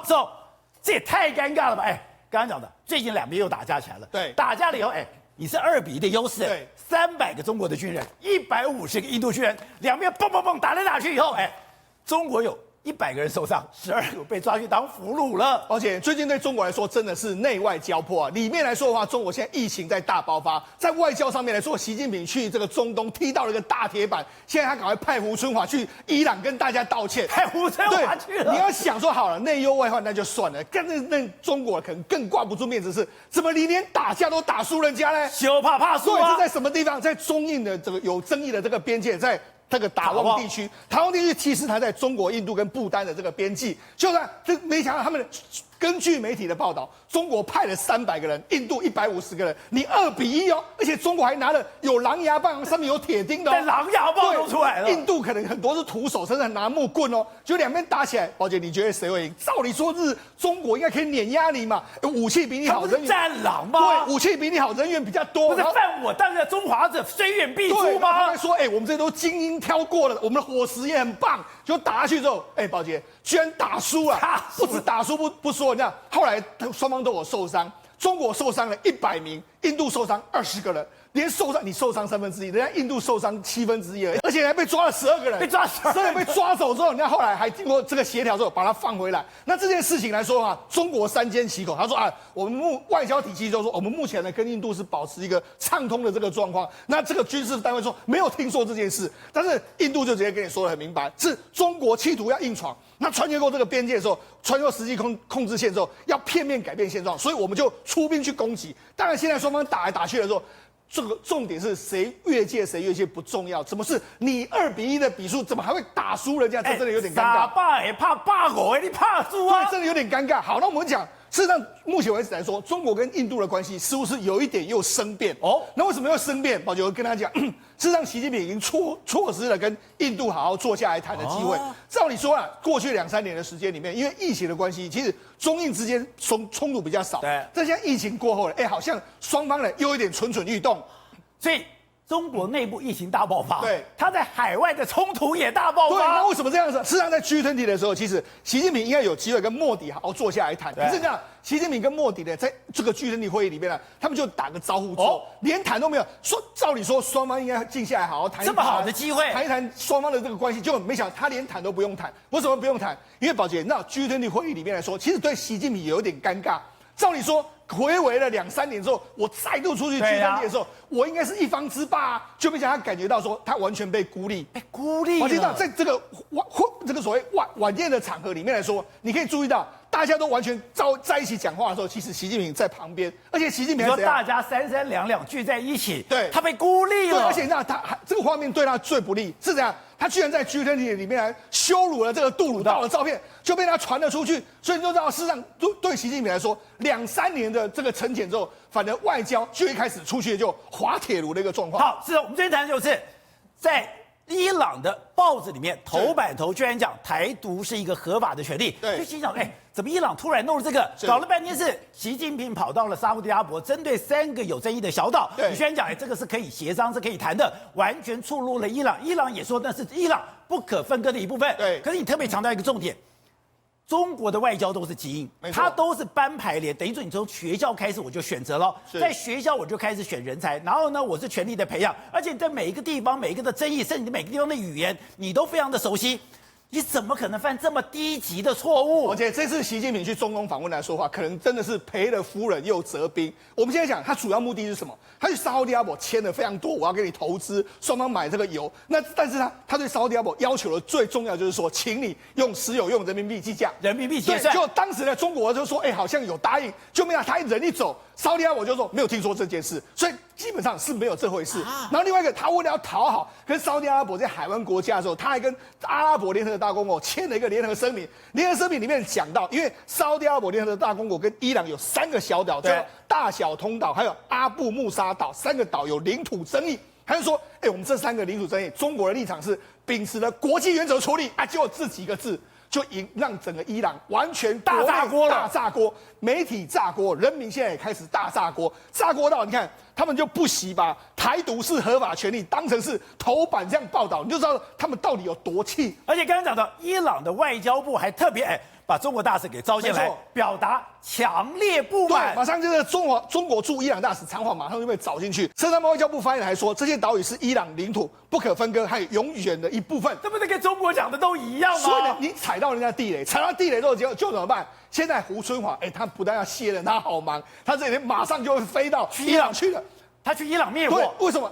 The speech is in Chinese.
好，这也太尴尬了吧？哎，刚刚讲的，最近两边又打架起来了。对，打架了以后，哎，你是2-1的优势，对，300个中国的军人，150个印度军人，两边蹦蹦蹦打来打去以后，哎，中国有100个人受伤，12个被抓去当俘虏了。而且最近对中国来说真的是内外交迫啊。里面来说的话，中国现在疫情在大爆发，在外交上面来说，习近平去这个中东踢到了一个大铁板，现在他赶快派胡春华去伊朗跟大家道歉，派胡春华去了。你要想说好了，内忧外患那就算了，但是那中国可能更挂不住面子是，怎么你连打架都打输人家呢？羞怕输啊！是在什么地方？在中印的这个有争议的这个边界，在这个塔旺地区，塔旺地区其实它在中国、印度跟不丹的这个边际，就是这没想到他们根据媒体的报道，中国派了300个人，印度150个人，你2-1哦，而且中国还拿了有狼牙棒，上面有铁钉的、哦，狼牙棒都出来了。印度可能很多是徒手，甚至拿木棍哦，就两边打起来。宝姐，你觉得谁会赢？照理说是中国应该可以碾压你嘛，武器比你好，人员战狼吗？对，武器比你好，人员比较多。不是犯我当个中华者，虽远必诛吗？他们说，哎，我们这都精英挑过了，我们的伙食也很棒。就打下去之后，哎，宝姐居然打输了，不止打输不说，你看后来双方都有受伤，中国受伤了100名，印度受伤20个人。连受伤，你受伤1/3，人家印度受伤1/7，而且还被抓了12个人，被抓12个人被抓走之后，人家后来还经过这个协调之后把他放回来。那这件事情来说啊，中国3缄其口，他说啊，我们外交体系就说我们目前呢跟印度是保持一个畅通的这个状况。那这个军事单位说没有听说这件事，但是印度就直接跟你说得很明白，是中国企图要硬闯。那穿越过这个边界的时候，穿越实际控制线之后，要片面改变现状，所以我们就出兵去攻击。当然，现在双方打来打去的时候，这个重点是谁越界不重要，怎么是你2-1的比数，怎么还会打输人家？这真的有点尴尬。打霸也怕霸我，你怕输啊？对，真的有点尴尬。好，那我们讲，事实上目前为止来说，中国跟印度的关系似乎是有一点又生变哦。那为什么又生变？宝九跟他讲，事实上习近平已经错失了跟印度好好坐下来谈的机会。照理说啊，过去2-3年的时间里面，因为疫情的关系，其实中印之间冲突比较少。对，但现在疫情过后了，哎，好像双方呢又有一点蠢蠢欲动，所以中国内部疫情大爆发，对，他在海外的冲突也大爆发。对，那为什么这样子？事实上，在 G20 的时候，其实习近平应该有机会跟莫迪好好坐下来谈。可是这样，习近平跟莫迪呢，在这个 G20 会议里面呢，他们就打个招呼之后，连谈都没有。照理说，双方应该静下来好好谈一谈，这么好的机会，谈一谈双方的这个关系，就没想到他连谈都不用谈。为什么不用谈？因为宝姐，那 G20 会议里面来说，其实对习近平有点尴尬。照理说，回违了2-3年之后，我再度出去G20的时候，我应该是一方之霸啊，就没想到他感觉到说他完全被孤立，被孤立了。我知道，在这个所谓晚宴的场合里面来说，你可以注意到，大家都完全在一起讲话的时候，其实习近平在旁边，而且习近平说大家3-2聚在一起，对，他被孤立了。对，而且那他这个画面对他最不利是这样，他居然在 G20 里面来羞辱了这个杜鲁道的照片，就被他传了出去，所以你就知道，事实上对习近平来说，2-3年的这个沉潜之后，反正外交就一开始出去就滑铁卢的一个状况。好，是的，我们今天谈的就是在伊朗的报纸里面头版头居然讲台独是一个合法的权利，对，就心想，哎，怎么伊朗突然弄了这个？搞了半天是习近平跑到了沙烏地阿拉伯，针对3个有争议的小岛，你居然讲，哎，这个是可以协商，是可以谈的，完全触怒了伊朗。伊朗也说那是伊朗不可分割的一部分。对，可是你特别强调一个重点。中国的外交都是精英，他都是班排联，等于说你从学校开始我就选择了，在学校我就开始选人才，然后呢我是全力的培养，而且在每一个地方每一个的争议，甚至每个地方的语言你都非常的熟悉，你怎么可能犯这么低级的错误？而且这次习近平去中东访问来说话，可能真的是赔了夫人又折兵。我们现在讲他主要目的是什么？他去沙烏地阿拉伯签了非常多，我要给你投资，双方买这个油。那但是他对沙烏地阿拉伯要求的最重要就是说，请你用石油用人民币计价，人民币结算。就当时呢，中国就说，哎，好像有答应，就没想他人一走，沙烏地阿拉伯就说没有听说这件事，所以基本上是没有这回事。然后另外一个，他为了要讨好跟沙烏地阿拉伯在海湾国家的时候，他还跟阿拉伯联合大公国签了一个联合声明。联合声明里面讲到，因为沙烏地阿拉伯联合大公国跟伊朗有3个小岛，叫大小通岛，还有阿布穆沙岛，3个岛有领土争议。他就说，哎，我们这3个领土争议，中国的立场是秉持了国际原则处理啊，就这几个字。就让整个伊朗完全大炸锅了，大炸锅，媒体炸锅，人民现在也开始大炸锅，炸锅到你看他们就不惜把台独是合法权利当成是头版这样报道，你就知道他们到底有多气。而且刚刚讲到伊朗的外交部还特别把中国大使给召见来，表达强烈不满。马上就是中国驻伊朗大使常晃马上就被找进去。浙江外交部发言人还说，这些岛屿是伊朗领土不可分割还有永远的一部分。这不是跟中国讲的都一样吗？所以呢，你踩到人家地雷，踩到地雷之后就怎么办？现在胡春华，他不但要卸任，他好忙，他这里马上就会飞到伊朗去了。他去伊朗灭火，对，为什么？